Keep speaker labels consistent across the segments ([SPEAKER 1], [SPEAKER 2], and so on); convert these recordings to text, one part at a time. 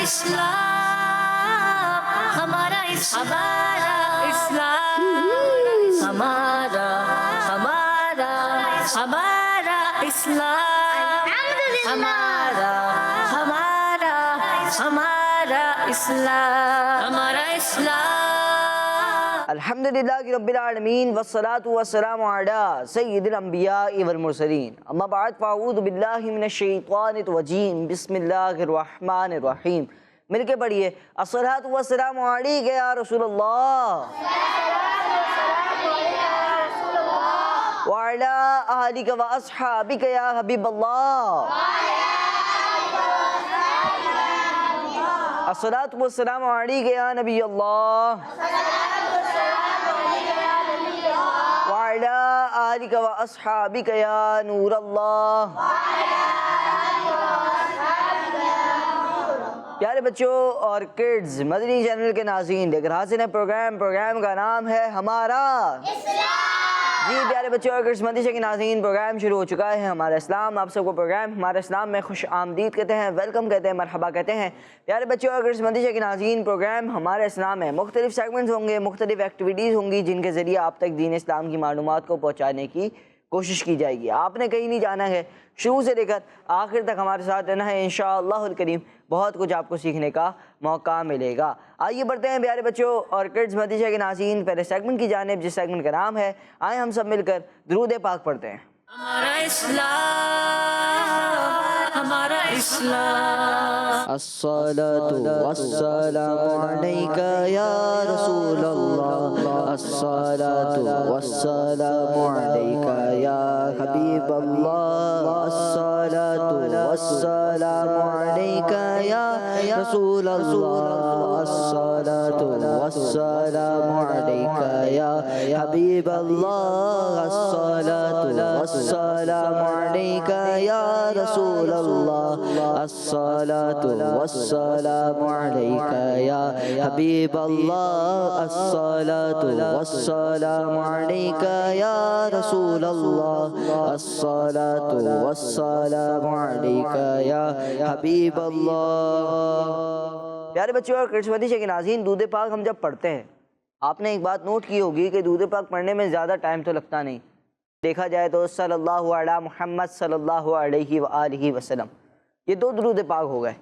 [SPEAKER 1] اسلام ہمارا اسلام ہمارا اسلام ہمارا اسلام
[SPEAKER 2] الحمدللہ رب العالمین والصلاة والسلام علی سید الانبیاء والمرسلین اما بعد فاعوذ باللہ من الشیطان الرجیم بسم اللہ الرحمن الرحیم مل کے پڑھیے الصلاة والسلام علیک یا رسول اللہ وعلی آلک و اصحابک یا حبیب اللہ الصلاة والسلام علیک یا نبی اللہ وعلی آلک و اصحابک یا نور اللہ۔ پیارے بچوں اور کڈز، مدنی چینل کے ناظرین، دیکھ حاضر ہیں پروگرام کا نام ہے ہمارا جی پیارے بچوں اور کڈز مدنی چینل کے ناظرین، پروگرام شروع ہو چکا ہے ہمارا اسلام۔ آپ سب کو پروگرام ہمارا اسلام میں خوش آمدید کہتے ہیں، ویلکم کہتے ہیں، مرحبا کہتے ہیں۔ پیارے بچوں اور کڈز مدنی چینل کے ناظرین، پروگرام ہمارا اسلام میں مختلف سیگمنٹس ہوں گے، مختلف ایکٹیویٹیز ہوں گی جن کے ذریعے آپ تک دین اسلام کی معلومات کو پہنچانے کی کوشش کی جائے گی۔ آپ نے کہیں نہیں جانا ہے، شروع سے لے کر آخر تک ہمارے ساتھ رہنا ہے، انشاءاللہ الکریم بہت کچھ آپ کو سیکھنے کا موقع ملے گا۔ آئیے بڑھتے ہیں پیارے بچوں اور کڈز مدنی چینل کے ناظرین پہلے سیگمنٹ کی جانب، جس سیگمنٹ کا نام ہے آئیں ہم سب مل کر درود پاک پڑھتے ہیں۔
[SPEAKER 1] ہمارا اسلام
[SPEAKER 2] الصلاة والسلام علیک یا رسول اللہ، الصلاة والسلام علیک یا حبیب اللہ، الصلاة والسلام علیک یا رسول اللہ، الصلاة والسلام علیک یا حبیب اللہ، الصلاة والسلام علیک یا رسول اللہ، الصلاة والسلام علیک یا حبیب اللہ، الصلاة والسلام علیک یا رسول اللہ، الصلاة والسلام علیک یا حبیب اللہ۔ پیارے بچوں اور کڈز مدنی چینل کے ناظرین، درود پاک ہم جب پڑھتے ہیں، آپ نے ایک بات نوٹ کی ہوگی کہ درود پاک پڑھنے میں زیادہ ٹائم تو لگتا نہیں، دیکھا جائے تو صلی اللہ علی محمد صلی اللہ علیہ وآلہ وسلم، یہ دو درود پاک ہو گئے۔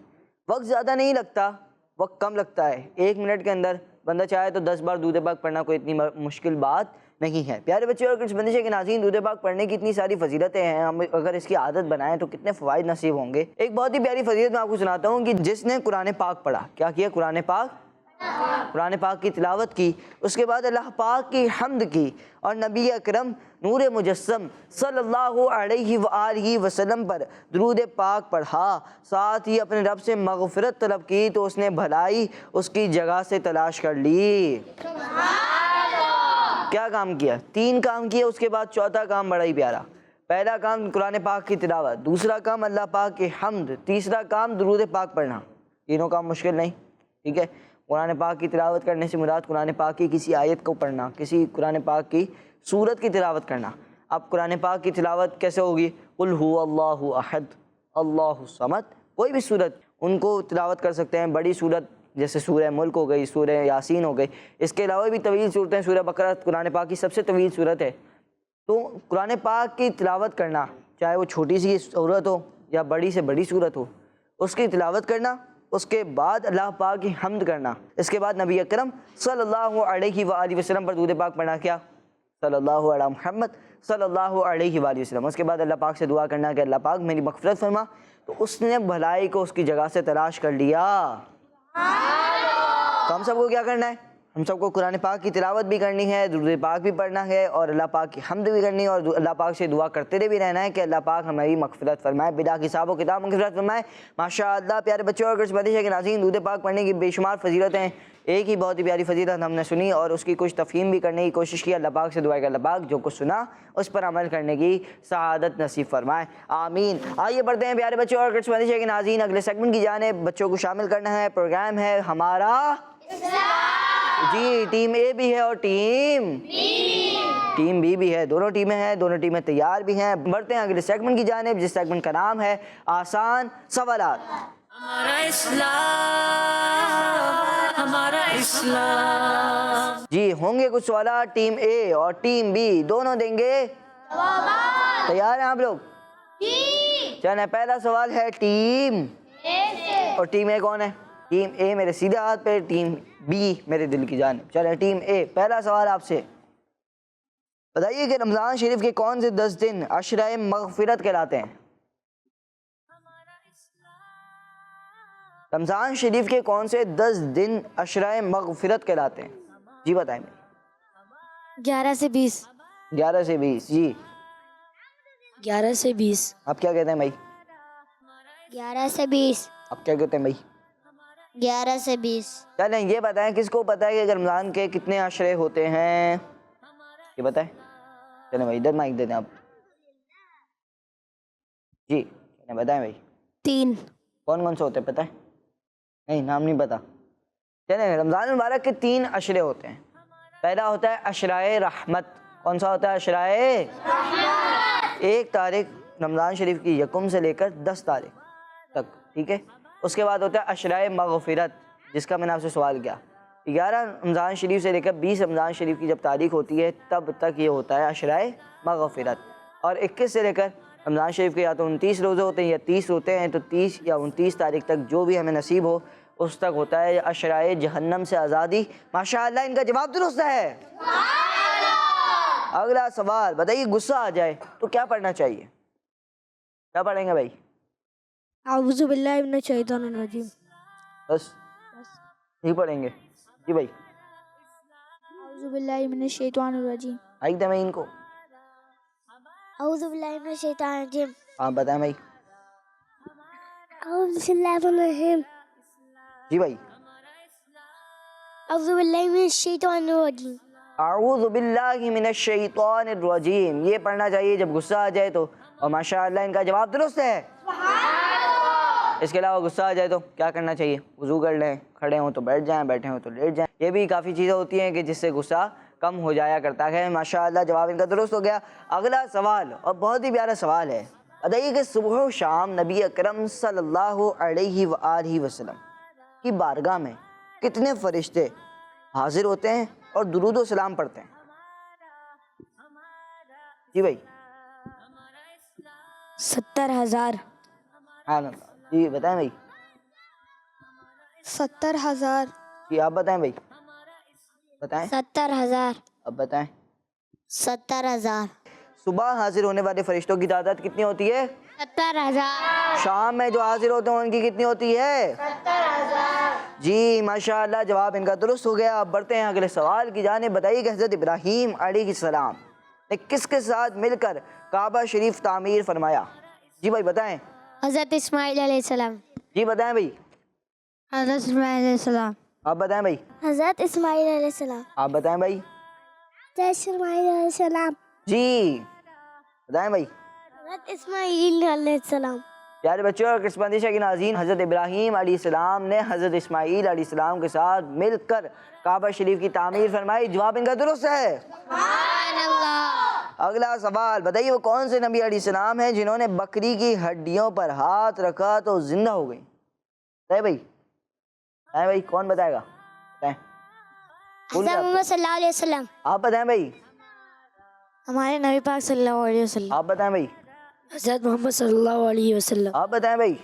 [SPEAKER 2] وقت زیادہ نہیں لگتا، وقت کم لگتا ہے، 1 منٹ کے اندر بندہ چاہے تو 10 بار درود پاک پڑھنا کوئی اتنی مشکل بات نہیں ہے۔ پیارے بچے اور کچھ مدنی چینل کے ناظرین، درود پاک پڑھنے کی اتنی ساری فضیلتیں ہیں، ہم اگر اس کی عادت بنائیں تو کتنے فوائد نصیب ہوں گے۔ ایک بہت ہی پیاری فضیلت میں آپ کو سناتا ہوں کہ جس نے قرآن پاک پڑھا، کیا کیا؟ قرآن پاک کی تلاوت کی، اس کے بعد اللہ پاک کی حمد کی اور نبی اکرم نور مجسم صلی اللہ علیہ وآلہ وسلم پر درود پاک پڑھا، ساتھ ہی اپنے رب سے مغفرت طلب کی، تو اس نے بھلائی اس کی جگہ سے تلاش کر لی۔ کیا کام کیا؟ 3 کام کیا، اس کے بعد چوتھا کام بڑا ہی پیارا۔ پہلا کام قرآن پاک کی تلاوت، دوسرا کام اللہ پاک کی حمد، تیسرا کام درود پاک پڑھنا۔ تینوں کام مشکل نہیں، ٹھیک ہے؟ قرآن پاک کی تلاوت کرنے سے مراد قرآن پاک کی کسی آیت کو پڑھنا، کسی قرآن پاک کی سورت کی تلاوت کرنا۔ اب قرآن پاک کی تلاوت کیسے ہوگی؟ قل هو اللہ احد اللہ الصمد، کوئی بھی سورت ان کو تلاوت کر سکتے ہیں۔ بڑی سورت جیسے سورہ ملک ہو گئی، سورہ یاسین ہو گئی، اس کے علاوہ بھی طویل صورتیں، سورہ بقرہ قرآن پاک کی سب سے طویل صورت ہے۔ تو قرآن پاک کی تلاوت کرنا، چاہے وہ چھوٹی سی صورت ہو یا بڑی سے بڑی صورت ہو، اس کی تلاوت کرنا، اس کے بعد اللہ پاک کی حمد کرنا، اس کے بعد نبی اکرم صلی اللہ علیہ وآلہ وسلم پر درود پاک پڑھنا، کیا؟ صلی اللہ علی محمد صلی اللہ علیہ وآلہ وسلم۔ اس کے بعد اللہ پاک سے دعا کرنا کہ اللہ پاک میری مغفرت فرما، تو اس نے بھلائی کو اس کی جگہ سے تلاش کر لیا۔ تو ہم سب کو کیا کرنا ہے؟ ہم سب کو قرآن پاک کی تلاوت بھی کرنی ہے، درود پاک بھی پڑھنا ہے، اور اللہ پاک کی حمد بھی کرنی ہے، اور اللہ پاک سے دعا کرتے بھی رہنا ہے کہ اللہ پاک ہماری مغفرت فرمائے، بلا حساب و کتاب مغفرت فرمائے۔ ماشاءاللہ پیارے بچوں اور کچھ مدنی چینل کے ناظرین، درود پاک پڑھنے کی بے شمار فضیلتیں، ایک ہی بہت ہی پیاری فضیلت ہم نے سنی اور اس کی کچھ تفہیم بھی کرنے کی کوشش کی۔ اللہ پاک سے دعا ہے کہ اللہ پاک جو کچھ سنا اس پر عمل کرنے کی سعادت نصیب فرمائے، آمین۔ آئیے بڑھتے ہیں پیارے بچوں اور کچھ مدنی چینل کے ناظرین اگلے سیگمنٹ کی جانب، بچوں کو شامل کرنا ہے۔ پروگرام ہے ہمارا جی، ٹیم اے بھی ہے اور ٹیم بی بھی ہے، دونوں ٹیمیں ہیں، دونوں ٹیمیں تیار بھی ہیں۔ بڑھتے ہیں اگلے سیگمنٹ کی جانب، جس سیگمنٹ کا نام ہے آسان سوالات۔
[SPEAKER 1] ہمارا اسلام اسلام.
[SPEAKER 2] جی ہوں گے کچھ سوالات ٹیم اے اور ٹیم بی دونوں دیں گے تیار ہیں آپ لوگ؟ چلیں پہلا سوال ہے ٹیم اور ٹیم اے کون ہے؟ ٹیم اے میرے سیدھے ہاتھ پہ، ٹیم بی میرے دل کی جانب. چلیں ٹیم اے پہلا سوال آپ سے بتائیے کہ رمضان شریف کے کون سے 10 دن عشرہ مغفرت کہلاتے ہیں؟ رمضان شریف کے کون سے 10 دن عشرہ مغفرت کہلاتے ہیں؟ جی بتائیں.
[SPEAKER 1] 11 سے 20.
[SPEAKER 2] 11 سے 20. جی
[SPEAKER 1] 11 سے 20.
[SPEAKER 2] آپ کیا کہتے ہیں بھائی؟
[SPEAKER 3] 11 سے 20.
[SPEAKER 2] آپ کیا کہتے ہیں بھائی؟
[SPEAKER 3] 11 سے 20.
[SPEAKER 2] چلیں یہ بتائیں کس کو پتہ ہے کہ رمضان کے کتنے عشرے ہوتے ہیں؟ یہ بتائیں. چلیں بھائی ادھر مائک دیتے ہیں آپ. جی چلیں بتائیں بھائی.
[SPEAKER 1] 3.
[SPEAKER 2] کون کون سے ہوتے ہیں پتہ ہے؟ نہیں نام نہیں پتا. چلیں رمضان المبارک کے 3 عشرے ہوتے ہیں. پہلا ہوتا ہے عشرہ رحمت. کون سا ہوتا ہے عشرہ رحمت؟ 1 تاریخ رمضان شریف کی یکم سے لے کر 10 تاریخ تک، ٹھیک ہے. اس کے بعد ہوتا ہے عشرہ مغفرت جس کا میں نے آپ سے سوال کیا. 11 رمضان شریف سے لے کر 20 رمضان شریف کی جب تاریخ ہوتی ہے تب تک یہ ہوتا ہے عشرہ مغفرت. اور 21 سے لے کر رمضان شریف کے یا تو 29 روزے ہوتے ہیں یا 30 ہوتے ہیں، تو 30 یا 29 تاریخ تک جو بھی ہمیں نصیب ہو اس تک ہوتا ہے عشرہ جہنم سے آزادی. ماشاءاللہ ان کا جواب درست ہے. اگلا سوال بتائیے غصہ آ جائے تو کیا پڑھنا چاہیے؟ کیا پڑھیں گے بھائی؟
[SPEAKER 3] اعوذ باللہ من الشیطان الرجیم.
[SPEAKER 2] بس نہیں پڑھیں گے؟ جی بھائی
[SPEAKER 3] اعوذ باللہ من الشیطان الرجیم.
[SPEAKER 2] آئیے میں ان کو.
[SPEAKER 3] اعوذ باللہ من الشیطان الرجیم.
[SPEAKER 2] آپ بتائیں بھائی.
[SPEAKER 3] اعوذ باللہ من الرجیم.
[SPEAKER 2] جی بھائی
[SPEAKER 3] اعوذ باللہ من الشیطان الرجیم.
[SPEAKER 2] اعوذ باللہ من الشیطان الرجیم یہ پڑھنا چاہیے جب غصہ آ جائے تو. اور ماشاءاللہ ان کا جواب درست ہے. اس کے علاوہ غصہ آ جائے تو کیا کرنا چاہیے؟ وضو کر لیں، کھڑے ہوں تو بیٹھ جائیں، بیٹھے ہوں تو لیٹ جائیں. یہ بھی کافی چیزیں ہوتی ہیں کہ جس سے غصہ کم ہو جایا کرتا ہے. ماشاءاللہ جواب ان کا درست ہو گیا. اگلا سوال اور بہت ہی پیارا سوال ہے. بتائیے کہ صبح و شام نبی اکرم صلی اللہ علیہ وآلہ وسلم کی بارگاہ میں کتنے فرشتے حاضر ہوتے ہیں اور درود و سلام پڑھتے ہیں؟ جی بھائی
[SPEAKER 1] 70,000.
[SPEAKER 2] جی بتائیں بھائی.
[SPEAKER 3] 70,000.
[SPEAKER 2] جی آپ بتائیں بھائی. بتائیں
[SPEAKER 3] 70,000.
[SPEAKER 2] اب بتائیں.
[SPEAKER 3] 70,000.
[SPEAKER 2] صبح حاضر ہونے والے فرشتوں کی تعداد کتنی ہوتی ہے؟
[SPEAKER 3] 70,000.
[SPEAKER 2] شام میں جو حاضر ہوتے ہیں ان کی کتنی ہوتی ہے؟
[SPEAKER 3] 70,000.
[SPEAKER 2] جی ماشاءاللہ جواب ان کا درست ہو گیا. اب بڑھتے ہیں اگلے سوال کی جانب. بتائیے کہ حضرت ابراہیم علیہ السلام نے کس کے ساتھ مل کر کعبہ شریف تعمیر فرمایا؟ جی بھائی بتائیں.
[SPEAKER 3] حضرت اسماعیل علیہ السلام.
[SPEAKER 2] جی بتائیں بھائی.
[SPEAKER 3] حضرت اسماعیل علیہ السلام.
[SPEAKER 2] آپ بتائیں بھائی.
[SPEAKER 3] حضرت اسماعیل علیہ السلام.
[SPEAKER 2] آپ بتائیں بھائی.
[SPEAKER 3] حضرت اسماعیل علیہ السلام.
[SPEAKER 2] جی بتائیں بھائی.
[SPEAKER 3] حضرت اسماعیل علیہ السلام.
[SPEAKER 2] پیارے بچوں اور قسمت کے ناظرین، حضرت ابراہیم علیہ السلام نے حضرت اسماعیل علیہ السلام کے ساتھ مل کر کعبہ شریف کی تعمیر فرمائی. جواب ان کا درست ہے.
[SPEAKER 3] سبحان اللہ.
[SPEAKER 2] اگلا سوال بتائیے وہ کون سے نبی علیہ السلام ہیں جنہوں نے بکری کی ہڈیوں پر ہاتھ رکھا تو زندہ ہو گئی؟ بتائیں بھائی. بتائیں بھائی کون بتائے گا؟ بتائیں.
[SPEAKER 3] حضرت محمد صلی اللہ علیہ وسلم.
[SPEAKER 2] آپ بتائیں بھائی.
[SPEAKER 1] ہمارے نبی پاک صلی اللہ علیہ وسلم.
[SPEAKER 2] آپ بتائیں بھائی.
[SPEAKER 1] حضرت محمد صلی اللہ علیہ وسلم.
[SPEAKER 2] آپ بتائیں بھائی.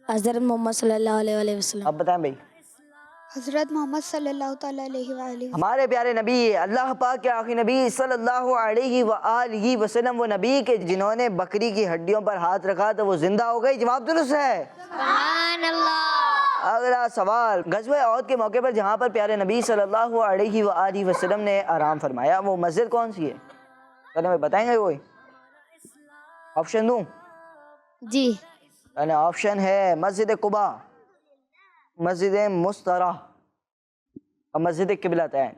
[SPEAKER 1] حضرت محمد صلی اللہ علیہ وسلم.
[SPEAKER 2] آپ بتائیں بھائی.
[SPEAKER 3] حضرت محمد صلی اللہ تعالیٰ علیہ وآلہ.
[SPEAKER 2] ہمارے پیارے نبی اللہ پاک کے آخری نبی صلی اللہ علیہ وآلہ وسلم وہ نبی کے جنہوں نے بکری کی ہڈیوں پر ہاتھ رکھا تو وہ زندہ ہو گئی. جواب درست ہے.
[SPEAKER 3] سبحان اللہ.
[SPEAKER 2] اگلا سوال غزوہ احد کے موقع پر جہاں پر پیارے نبی صلی اللہ علیہ وآلہ وسلم نے آرام فرمایا وہ مسجد کون سی ہے؟ پہلے بتائیں گے کوئی؟ آپشن دوں؟
[SPEAKER 1] جی
[SPEAKER 2] پہلے آپشن ہے مسجد قباء، مسجد مستراح اور مسجد قبلتین.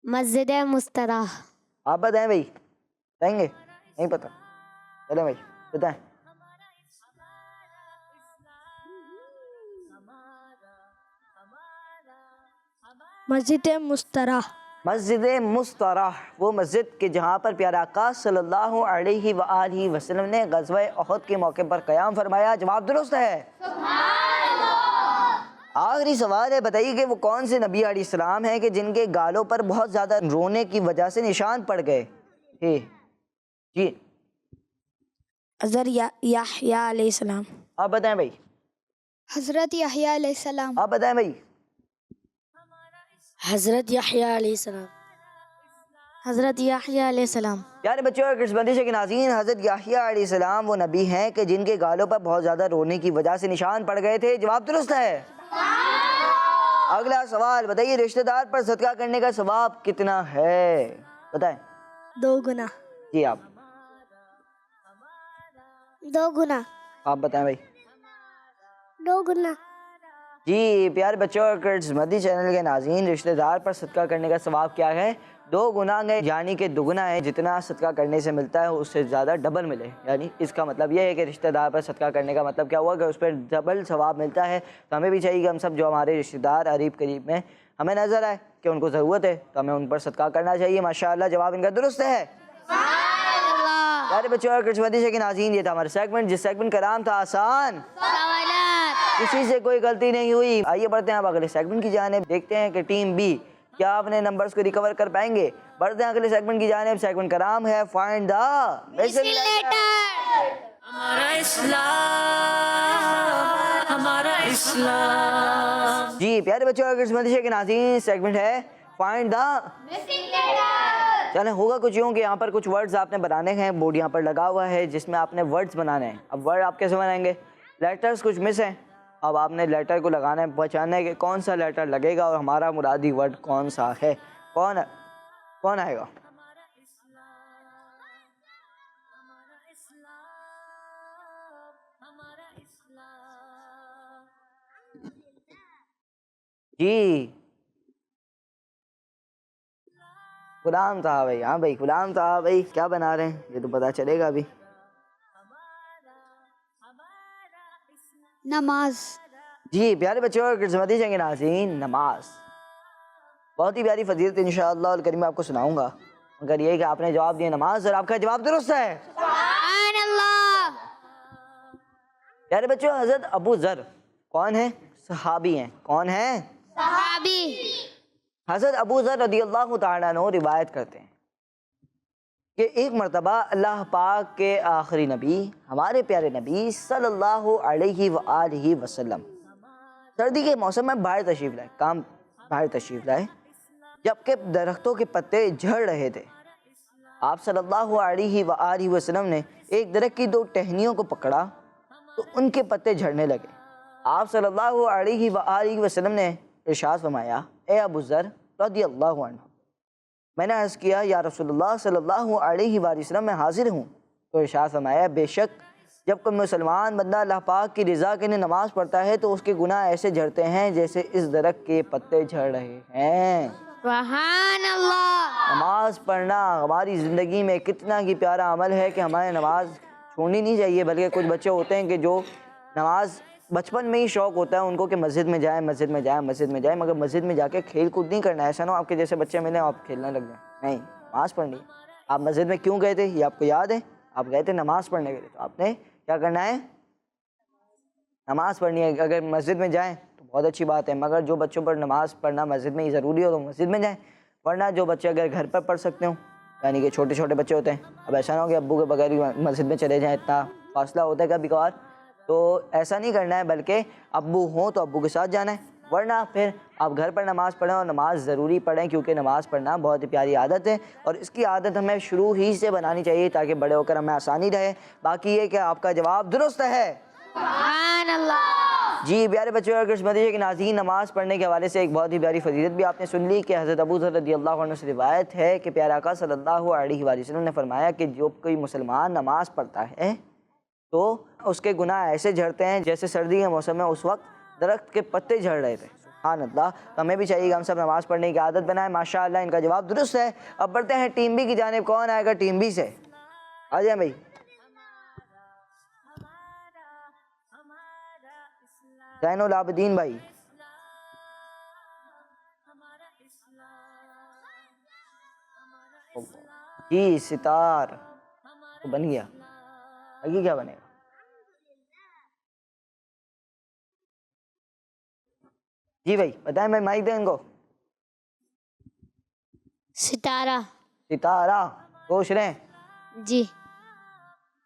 [SPEAKER 3] مسجد مستراح.
[SPEAKER 2] آپ بتائیں بھائی. بتائیں گے؟ نہیں پتہ. چلیں بھائی بتائیں.
[SPEAKER 1] مسجد مستراح.
[SPEAKER 2] مسجد مستراح وہ مسجد کے جہاں پر پیارا آقا صلی اللہ علیہ وآلہ وسلم نے غزوہ احد کے موقع پر قیام فرمایا. جواب درست ہے. آخری سوال ہے، بتائیے کہ وہ کون سے نبی علیہ السلام ہیں کہ جن کے گالوں پر بہت زیادہ رونے کی وجہ سے نشان پڑ گئے تھے؟ جی
[SPEAKER 1] حضرت یحییٰ علیہ السلام.
[SPEAKER 2] آپ بتائیں بھائی.
[SPEAKER 3] حضرت یحییٰ علیہ السلام.
[SPEAKER 2] آپ بتائیں بھائی.
[SPEAKER 1] حضرت یحییٰ علیہ السلام. حضرت یحییٰ علیہ السلام.
[SPEAKER 2] پیارے بچوں اور قسمتی کے ناظرین، حضرت یحییٰ علیہ السلام وہ نبی ہیں کہ جن کے گالوں پر بہت زیادہ رونے کی وجہ سے نشان پڑ گئے تھے. جواب درست ہے. اگلا سوال، بتائیے رشتہ دار پر صدقہ کرنے کا ثواب کتنا ہے؟ بتائیں.
[SPEAKER 3] 2 گنا.
[SPEAKER 2] جی آپ
[SPEAKER 3] 2 گنا.
[SPEAKER 2] آپ بتائیں بھائی.
[SPEAKER 3] 2 گنا.
[SPEAKER 2] جی پیارے بچوں اور کرڈز مدی چینل کے ناظرین، رشتہ دار پر صدقہ کرنے کا ثواب کیا ہے؟ 2 گنا ہے، یعنی کہ دگنا ہے. جتنا صدقہ کرنے سے ملتا ہے اس سے زیادہ ڈبل ملے. یعنی اس کا مطلب یہ ہے کہ رشتہ دار پر صدقہ کرنے کا مطلب کیا ہوا کہ اس پر ڈبل ثواب ملتا ہے. تو ہمیں بھی چاہیے کہ ہم سب جو ہمارے رشتہ دار قریب قریب میں ہمیں نظر آئے کہ ان کو ضرورت ہے تو ہمیں ان پر صدقہ کرنا چاہیے. ماشاءاللہ جواب ان کا درست ہے. پیارے بچوں اور کرڈز مدی کے ناظرین، یہ تھا ہمارا سیگمنٹ جس سیگمنٹ کا نام تھا آسان کسی سے کوئی غلطی نہیں ہوئی. آئیے بڑھتے ہیں اب اگلے سیگمنٹ کی جانب. دیکھتے ہیں کہ ٹیم بی کیا اپنے نمبرز کو ریکور کر پائیں گے. بڑھتے ہیں اگلے سیگمنٹ کی جانب. سیگمنٹ کا نام ہے فائنڈ دا مسنگ لیٹر.
[SPEAKER 4] ہمارا اسلام.
[SPEAKER 2] جی پیارے بچوں اور قسمت کے ناظرین، سیگمنٹ ہے فائنڈ دا مسنگ لیٹر. چلیں ہوگا کچھ یوں کہ یہاں پر کچھ ورڈز آپ نے بنانے ہیں. بورڈ یہاں پر لگا ہوا ہے جس میں آپ نے ورڈز بنانے ہیں. اب ورڈ آپ کیسے بنائیں گے؟ لیٹرز کچھ مس ہیں. اب آپ نے لیٹر کو لگانا ہے، پہچاننا ہے کہ کون سا لیٹر لگے گا اور ہمارا مرادی ورڈ کون سا ہے. کون آئے گا؟ جی غلام صاحب بھائی. ہاں بھائی غلام صاحب بھائی کیا بنا رہے ہیں یہ تو پتا چلے گا ابھی.
[SPEAKER 3] نماز.
[SPEAKER 2] جی پیارے بچوں اور قسمتی کے ناظرین، نماز بہت ہی پیاری فضیلت انشاءاللہ الکریم آپ کو سناؤں گا، مگر یہ کہ آپ نے جواب دیا نماز اور آپ کا جواب درست ہے.
[SPEAKER 3] سبحان اللہ.
[SPEAKER 2] پیارے بچوں حضرت ابو ذر کون ہیں؟ صحابی ہیں. کون ہیں؟
[SPEAKER 3] صحابی.
[SPEAKER 2] حضرت ابو ذر رضی اللہ تعالیٰ عنہ روایت کرتے ہیں کہ ایک مرتبہ اللہ پاک کے آخری نبی ہمارے پیارے نبی صلی اللہ علیہ وآلہ وسلم سردی کے موسم میں باہر تشریف لائے جبکہ درختوں کے پتے جھڑ رہے تھے. آپ صلی اللہ علیہ وآلہ وسلم نے ایک درخت کی 2 ٹہنیوں کو پکڑا تو ان کے پتے جھڑنے لگے. آپ صلی اللہ علیہ وآلہ وسلم نے ارشاد فرمایا، اے ابو ذر رضی اللہ عنہ. میں نے عرض کیا، یا رسول اللہ صلی اللہ علیہ وآلہ وسلم میں حاضر ہوں. تو ارشاد فرمایا، بے شک جب کوئی مسلمان بندہ اللہ پاک کی رضا کے لیے نماز پڑھتا ہے تو اس کے گناہ ایسے جھڑتے ہیں جیسے اس درخت کے پتے جھڑ رہے ہیں.
[SPEAKER 3] سبحان اللہ.
[SPEAKER 2] نماز پڑھنا ہماری زندگی میں کتنا ہی پیارا عمل ہے کہ ہمارے نماز چھوڑنی نہیں چاہیے. بلکہ کچھ بچے ہوتے ہیں کہ جو نماز بچپن میں ہی شوق ہوتا ہے ان کو کہ مسجد میں جائیں مگر مسجد میں جا کے کھیل کود نہیں کرنا ہے. ایسا نہ ہو آپ کے جیسے بچے ملیں آپ کھیلنے لگ جائیں. نہیں، نماز پڑھنی. آپ مسجد میں کیوں گئے تھے یہ آپ کو یاد ہے؟ آپ گئے تھے نماز پڑھنے کے لیے. تو آپ نے کیا کرنا ہے؟ نماز پڑھنی ہے. اگر مسجد میں جائیں تو بہت اچھی بات ہے، مگر جو بچوں پر نماز پڑھنا مسجد میں ہی ضروری ہو تو مسجد میں جائیں. ورنہ جو بچے اگر گھر پر پڑھ سکتے ہوں، یعنی کہ چھوٹے چھوٹے بچے ہوتے ہیں، اب ایسا نہ ہو کہ ابو کے بغیر مسجد میں چلے جائیں، اتنا فاصلہ ہوتا ہے کبھی کبھار. تو ایسا نہیں کرنا ہے، بلکہ ابو ہوں تو ابو کے ساتھ جانا ہے. ورنہ پھر آپ گھر پر نماز پڑھیں اور نماز ضروری پڑھیں، کیونکہ نماز پڑھنا بہت ہی پیاری عادت ہے اور اس کی عادت ہمیں شروع ہی سے بنانی چاہیے تاکہ بڑے ہو کر ہمیں آسانی رہے. باقی یہ کہ آپ کا جواب درست ہے.
[SPEAKER 3] سبحان اللہ.
[SPEAKER 2] جی پیارے بچوں اور قسمتی کے ناظرین، نماز پڑھنے کے حوالے سے ایک بہت ہی پیاری فضیلت بھی آپ نے سن لی کہ حضرت ابو ذر رضی اللہ عنہ سے روایت ہے کہ پیارے آقا صلی اللہ علیہ وآلہ وسلم نے فرمایا کہ جو کوئی مسلمان نماز پڑھتا ہے تو اس کے گناہ ایسے جھڑتے ہیں جیسے سردی کے موسم میں اس وقت درخت کے پتے جھڑ رہے تھے. سبحان اللہ. تو ہمیں بھی چاہیے کہ ہم سب نماز پڑھنے کی عادت بنائیں. ماشاءاللہ ان کا جواب درست ہے. اب بڑھتے ہیں ٹیم بی کی جانب. کون آئے گا ٹیم بی سے؟ آ جائیں بھائی. زین العابدین بھائی. جی ستار تو بن گیا، آگے کیا بنے گا؟ جی بھائی بتائیں بھائی، مائک دیں ان کو.
[SPEAKER 1] ستارہ.
[SPEAKER 2] ستارہ. سوچ رہے ہیں؟
[SPEAKER 1] جی.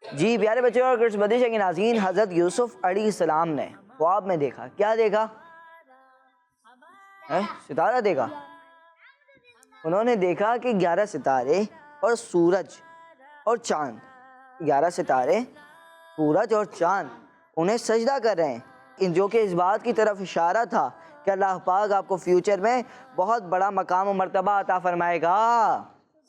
[SPEAKER 2] جی پیارے بچے اور کرس بدیشہ کے ناظرین، حضرت یوسف علیہ السلام نے خواب میں دیکھا. کیا دیکھا؟ ستارہ دیکھا. انہوں نے دیکھا کہ 11 ستارے اور سورج اور چاند، 11 ستارے، سورج اور چاند انہیں سجدہ کر رہے ہیں، جو کہ اس بات کی طرف اشارہ تھا کہ اللہ پاک آپ کو فیوچر میں بہت بڑا مقام و مرتبہ عطا فرمائے گا.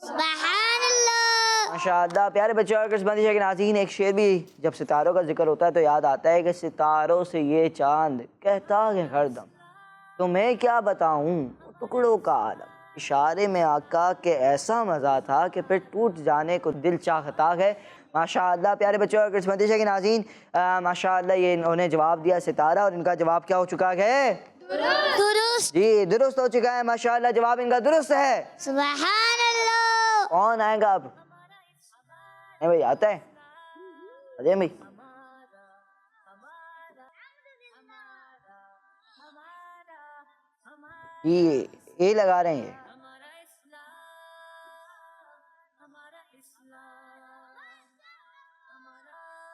[SPEAKER 3] سبحان اللہ.
[SPEAKER 2] ماشاءاللہ. پیارے بچے اور کرس بندیشہ کے ناظرین، ایک شعر بھی جب ستاروں کا ذکر ہوتا ہے تو یاد آتا ہے کہ ستاروں سے یہ چاند کہتا ہے ہر دم تمہیں کیا بتاؤں ٹکڑوں کا عالم. اشارے میں آقا کہ ایسا مزہ تھا کہ پھر ٹوٹ جانے کو دل چاہتا ہے. ماشاءاللہ. پیارے بچوں اور کرس بندیشہ کے ناظرین، ماشاءاللہ یہ انہوں نے جواب دیا ستارہ، اور ان کا جواب کیا ہو چکا ہے؟
[SPEAKER 3] درست.
[SPEAKER 2] جی درست ہو چکا ہے. ماشاءاللہ جواب ان کا درست ہے.
[SPEAKER 3] سبحان اللہ.
[SPEAKER 2] کون آئے گا اب؟ نہیں بھائی آتا ہے؟ اجے بھائی جی اے لگا رہے ہیں یہ.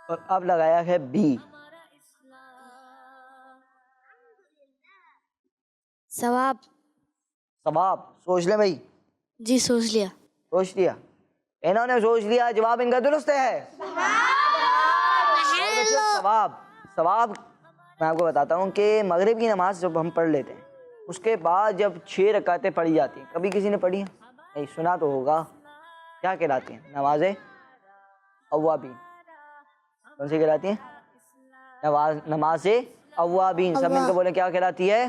[SPEAKER 2] اور اب لگایا ہے بی.
[SPEAKER 1] ثواب.
[SPEAKER 2] ثواب. سوچ لیں بھائی.
[SPEAKER 1] جی سوچ لیا.
[SPEAKER 2] سوچ لیا. انہوں نے سوچ لیا. جواب ان کا درست ہے. ثواب. ثواب میں آپ کو بتاتا ہوں کہ مغرب کی نماز جب ہم پڑھ لیتے ہیں اس کے بعد جب 6 رکعتیں پڑھی جاتی ہیں، کبھی کسی نے پڑھی ہیں؟ نہیں سنا تو ہوگا. کیا کہلاتی ہیں؟ نماز اوابین. کون سی کہلاتی ہیں؟ نماز اوابین. سب مل کے بولے کیا کہلاتی ہے؟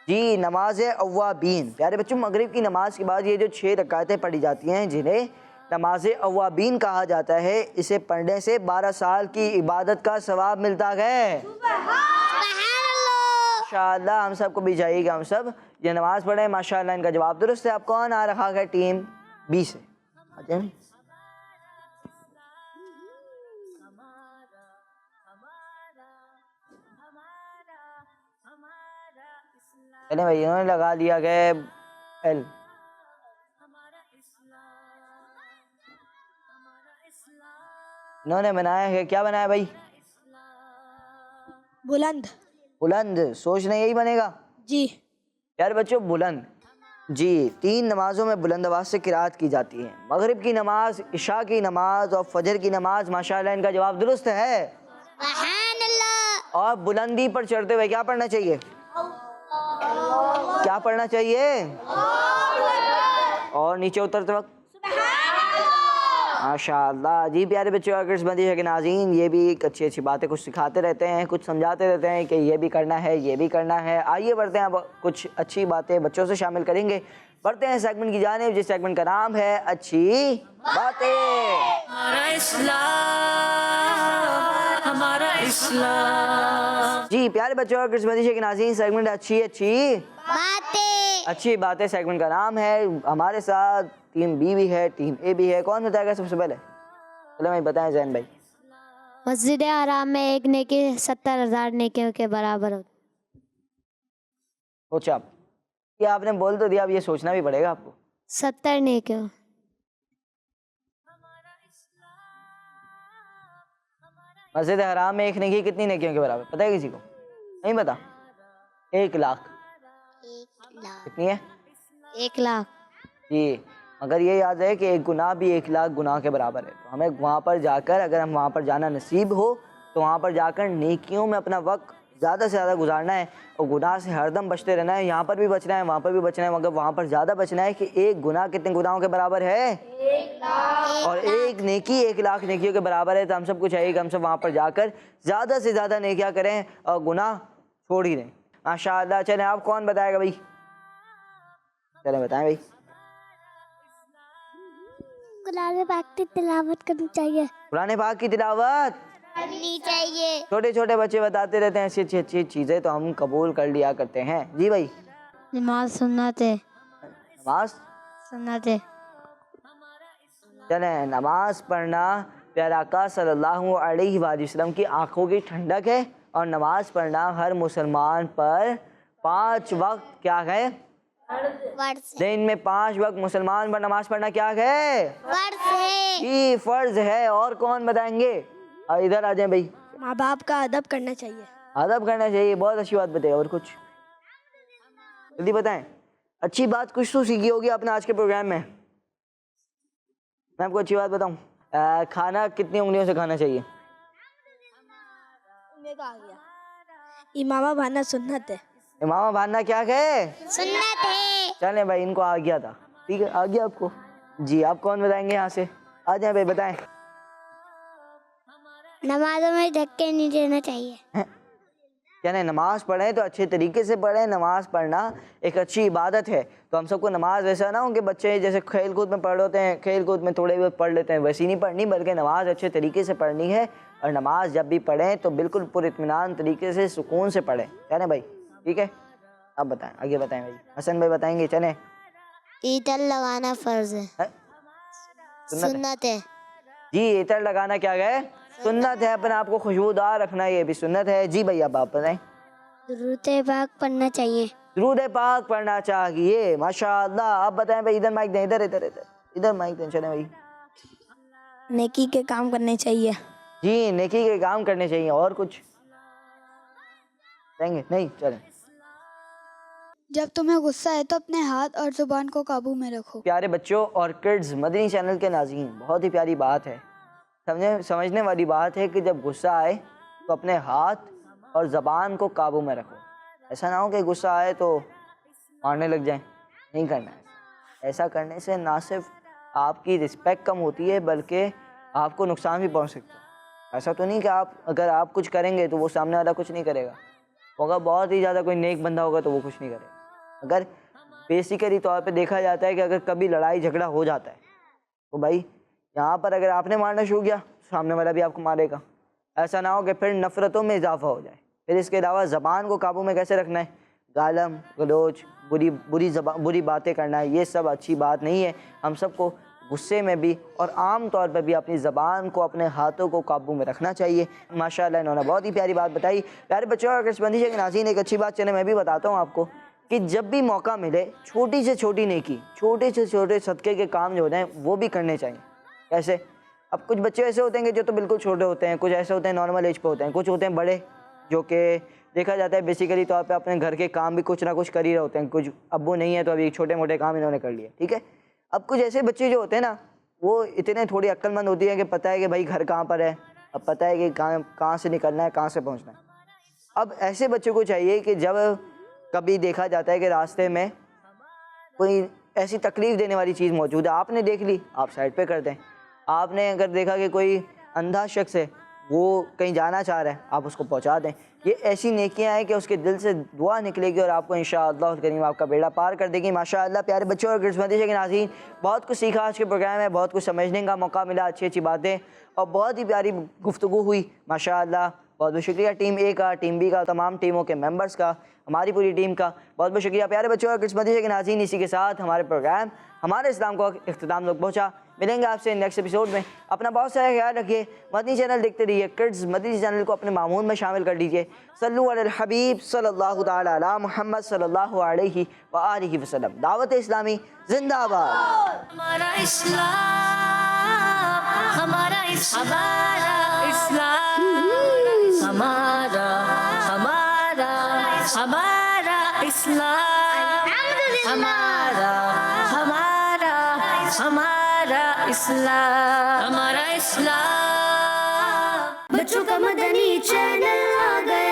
[SPEAKER 2] جی نماز اوابین. پیارے بچوں مغرب کی نماز کے بعد یہ جو 6 رکعتیں پڑھی جاتی ہیں جنہیں نماز اوابین کہا جاتا ہے، اسے پڑھنے سے 12 سال کی عبادت کا ثواب ملتا ہے. ماشاءاللہ. ہم سب کو بھی چاہیے کہ ہم سب یہ نماز پڑھیں. ماشاءاللہ ان کا جواب درست ہے. اب کون آ رہا ہے ٹیم بی سے؟ چلیں بھائی انہوں نے لگا دیا کہ ایل. انہوں نے بنایا ہے، کیا بنایا بھائی؟
[SPEAKER 1] بلند.
[SPEAKER 2] بلند. سوچنا یہی بنے گا.
[SPEAKER 1] جی.
[SPEAKER 2] یار بچوں بلند. جی 3 نمازوں میں بلند آواز سے قرات کی جاتی ہے، مغرب کی نماز، عشاء کی نماز اور فجر کی نماز. ماشاءاللہ ان کا جواب درست ہے.
[SPEAKER 3] سبحان اللہ.
[SPEAKER 2] اور بلندی پر چڑھتے ہوئے کیا پڑھنا چاہیے؟ کیا پڑھنا چاہیے؟ اور نیچے اترتے وقت ماشاءاللہ. جی پیارے بچے اور کرس بندیشہ کے ناظرین، یہ بھی اچھی اچھی باتیں کچھ سکھاتے رہتے ہیں، کچھ سمجھاتے رہتے ہیں کہ یہ بھی کرنا ہے، یہ بھی کرنا ہے. آئیے بڑھتے ہیں، اب کچھ اچھی باتیں بچوں سے شامل کریں گے. بڑھتے ہیں سیگمنٹ کی جانب، جس سیگمنٹ کا نام ہے اچھی باتیں.
[SPEAKER 4] ہمارا اسلام.
[SPEAKER 2] جی پیارے بچوں اور کرس بندیشہ کے ناظرین، سیگمنٹ اچھی باتیں سیگمنٹ کا نام ہے. ہمارے ساتھ ٹیم بی بھی ہے، ٹیم اے بھی ہے. کون بتائے گا سب سے پہلے؟ چلو میں بتائیں زین بھائی.
[SPEAKER 1] مسجد حرام میں ایک نیکی 70,000 نیکیوں کے برابر ہوتی.
[SPEAKER 2] سوچا آپ یہ آپ نے بول تو دیا، اب یہ سوچنا بھی پڑے گا آپ کو.
[SPEAKER 1] 70 نیکیوں.
[SPEAKER 2] مسجد حرام میں ایک نیکی کتنی نیکیوں کے برابر پتہ ہے کسی کو؟ نہیں پتا. 1 لاکھ. کتنی ہے؟
[SPEAKER 1] 1 لاکھ.
[SPEAKER 2] جی مگر یہ یاد ہے کہ ایک گناہ بھی 1 لاکھ گناہ کے برابر ہے. تو ہمیں وہاں پر جا کر، اگر ہم وہاں پر جانا نصیب ہو تو وہاں پر جا کر نیکیوں میں اپنا وقت زیادہ سے زیادہ گزارنا ہے اور گناہ سے ہر دم بچتے رہنا ہے. یہاں پر بھی بچنا ہے، وہاں پر بھی بچنا ہے، مگر وہاں پر زیادہ بچنا ہے کہ ایک گناہ کتنے گناہوں کے برابر ہے؟ 1 لاکھ. اور ایک نیکی 1 لاکھ نیکیوں کے برابر ہے. تو ہم سب کو چاہیے کہ ہم سب وہاں پر جا کر زیادہ سے زیادہ نیکیاں کریں اور گناہ چھوڑ ہی دیں. ماشاءاللہ. چلیں آپ کون بتائے گا بھائی؟ چلیں بتائیں بھائی.
[SPEAKER 3] قرآن پاک کی تلاوت کرنی چاہیے.
[SPEAKER 2] قرآن پاک کی تلاوت
[SPEAKER 3] کرنی چاہیے.
[SPEAKER 2] چھوٹے چھوٹے بچے بتاتے رہتے ہیں ایسی اچھی اچھی چیزیں، تو ہم قبول کر لیا کرتے ہیں. جی بھائی.
[SPEAKER 1] نماز سنت ہے.
[SPEAKER 2] نماز
[SPEAKER 1] سنت ہے.
[SPEAKER 2] چلیں نماز پڑھنا پیارے آقا صلی اللہ علیہ وآلہ وسلم کی آنکھوں کی ٹھنڈک ہے اور نماز پڑھنا ہر مسلمان پر 5 وقت کیا ہے؟
[SPEAKER 3] فرض
[SPEAKER 2] دن میں 5 وقت مسلمان پر نماز پڑھنا کیا ہے؟
[SPEAKER 3] فرض ہے.
[SPEAKER 2] جی فرض ہے. اور کون بتائیں گے؟ اور ادھر آ جائیں بھائی.
[SPEAKER 1] ماں باپ کا ادب کرنا چاہیے.
[SPEAKER 2] ادب کرنا چاہیے. بہت اچھی بات بتائی. اور کچھ جلدی بتائیں. اچھی بات کچھ تو سیکھی ہوگی آپ نے آج کے پروگرام میں. میں آپ کو اچھی بات بتاؤں, کھانا کتنی انگلیوں سے کھانا چاہیے؟
[SPEAKER 1] امامہ باندھنا سنت ہے.
[SPEAKER 2] امامہ باندھنا کیا ہے؟
[SPEAKER 3] سنت ہے.
[SPEAKER 2] چلیں بھائی, ان کو آ گیا تھا. ٹھیک ہے, آ گیا آپ کو. جی آپ کون بتائیں گے یہاں سے؟ آ جائیں بھائی بتائیں.
[SPEAKER 3] نمازوں میں دھکے نہیں دینا چاہیے.
[SPEAKER 2] یعنی نماز پڑھیں تو اچھے طریقے سے پڑھیں. نماز پڑھنا ایک اچھی عبادت ہے. تو ہم سب کو نماز ایسا نہ ہو کہ بچے جیسے کھیل کود میں پڑھ ہوتے ہیں, کھیل کود میں تھوڑے بہت پڑھ لیتے ہیں, ویسی نہیں پڑھنی, بلکہ نماز اچھے طریقے سے پڑھنی ہے. اور نماز جب بھی پڑھیں تو بالکل پر اطمینان طریقے سے سکون سے پڑھیں. چلیں بھائی ٹھیک ہے. اب بتائیں, آگے بتائیں بھائی. حسن بھائی بتائیں گے. چلیں.
[SPEAKER 3] عطر لگانا فرض ہے. سنت ہے.
[SPEAKER 2] جی عطر لگانا کیا ہے؟ سنت ہے. اپنے آپ کو خوشبودار رکھنا یہ بھی سنت ہے. جی بھائی اب آپ بتائیں.
[SPEAKER 3] درود پاک پڑھنا چاہیے.
[SPEAKER 2] درود پاک پڑھنا چاہیے. ماشاء اللہ. آپ بتائیں بھائی. ادھر مائک دیں, ادھر ادھر ادھر ادھر مائک دیں. چلیں بھائی.
[SPEAKER 1] نیکی کے کام کرنے چاہیے.
[SPEAKER 2] جی نیکی کے کام کرنے چاہیے. اور کچھ کہیں گے؟ نہیں. چلیں.
[SPEAKER 5] جب تمہیں غصہ ہے تو اپنے ہاتھ اور زبان کو قابو میں رکھو.
[SPEAKER 2] پیارے بچوں اور کڈز مدنی چینل کے ناظرین, بہت ہی پیاری بات ہے, سمجھنے والی بات ہے کہ جب غصہ آئے تو اپنے ہاتھ اور زبان کو قابو میں رکھو. ایسا نہ ہو کہ غصہ آئے تو مارنے لگ جائیں. نہیں کرنا ہے. ایسا کرنے سے نہ صرف آپ کی رسپیکٹ کم ہوتی ہے بلکہ آپ کو نقصان بھی پہنچ سکتا ہے. ایسا تو نہیں کہ اگر آپ کچھ کریں گے تو وہ سامنے والا کچھ نہیں کرے گا. ہوگا بہت ہی زیادہ کوئی نیک بندہ ہوگا تو وہ کچھ نہیں کرے گا. اگر بیسیکلی طور پہ دیکھا جاتا ہے کہ اگر کبھی لڑائی جھگڑا ہو جاتا ہے تو بھائی یہاں پر اگر آپ نے مارنا شروع کیا سامنے والا بھی آپ کو مارے گا. ایسا نہ ہو کہ پھر نفرتوں میں اضافہ ہو جائے. پھر اس کے علاوہ زبان کو قابو میں کیسے رکھنا ہے؟ گالم گلوچ, بری باتیں کرنا, یہ سب اچھی بات نہیں ہے. ہم سب کو غصے میں بھی اور عام طور پر بھی اپنی زبان کو, اپنے ہاتھوں کو قابو میں رکھنا چاہیے. ماشاءاللہ انہوں نے بہت ہی پیاری بات بتائی. پیارے بچوں اور کشمندی کے ناظرین, ایک اچھی بات چلے میں بھی بتاتا ہوں آپ کو کہ جب بھی موقع ملے چھوٹی سے چھوٹی نیکی, چھوٹے سے چھوٹے صدقے کے کام جو ہوتے ہیں وہ بھی کرنے چاہیے. کیسے؟ اب کچھ بچے ایسے ہوتے ہیں کہ جو تو بالکل چھوٹے ہوتے ہیں, کچھ ایسے ہوتے ہیں نارمل ایج پہ ہوتے ہیں, کچھ ہوتے ہیں بڑے جو کہ دیکھا جاتا ہے بیسیکلی طور پہ اپنے گھر کے کام بھی کچھ نہ کچھ کر ہی رہے ہوتے ہیں. کچھ ابو نہیں ہے تو ابھی چھوٹے موٹے کام انہوں نے کر لیے. ٹھیک ہے. اب کچھ ایسے بچے جو ہوتے ہیں نا وہ اتنے تھوڑی عقل مند ہوتی ہے کہ پتہ ہے کہ بھائی گھر کہاں پر ہے, اب پتہ ہے کہ کہاں سے نکلنا ہے, کہاں سے پہنچنا ہے. اب ایسے بچوں کو چاہیے کہ جب کبھی دیکھا جاتا ہے کہ راستے میں کوئی ایسی تکلیف دینے والی چیز موجود ہے, آپ نے دیکھ لی, آپ سائڈ پہ کر دیں. آپ نے اگر دیکھا کہ کوئی اندھا شخص ہے وہ کہیں جانا چاہ رہا ہے, آپ اس کو پہنچا دیں. یہ ایسی نیکیاں ہیں کہ اس کے دل سے دعا نکلے گی اور آپ کو انشاءاللہ الکریم آپ کا بیڑا پار کر دے گی. ماشاءاللہ پیارے بچوں اور کرسمتی کے ناظرین, بہت کچھ سیکھا آج کے پروگرام میں, بہت کچھ سمجھنے کا موقع ملا, اچھی اچھی باتیں اور بہت ہی پیاری گفتگو ہوئی. ماشاءاللہ بہت بہت شکریہ ٹیم اے کا, ٹیم بی کا, تمام ٹیموں کے ممبرز کا, ہماری پوری ٹیم کا بہت بہت شکریہ. پیارے بچوں اور کرسمتی کے ناظرین, اسی کے ساتھ ہمارے پروگرام ہمارے اسلام کو اختتام تک پہنچا. ملیں گے آپ سے نیکسٹ ایپیسوڈ میں. اپنا بہت سارا خیال رکھیے. مدنی چینل دیکھتے رہیے. کڈز مدنی چینل کو اپنے معمول میں شامل کر لیجیے. صلو علی الحبیب صلی اللہ تعالی علی محمد صلی اللہ علیہ وآلہ وسلم. دعوت اسلامی زندہ آباد.
[SPEAKER 4] ہمارا اسلام, ہمارا اسلام, ہمارا اسلام, ہمارا اسلام, ہمارا اسلام. بچوں کا مدنی چینل آ گیا.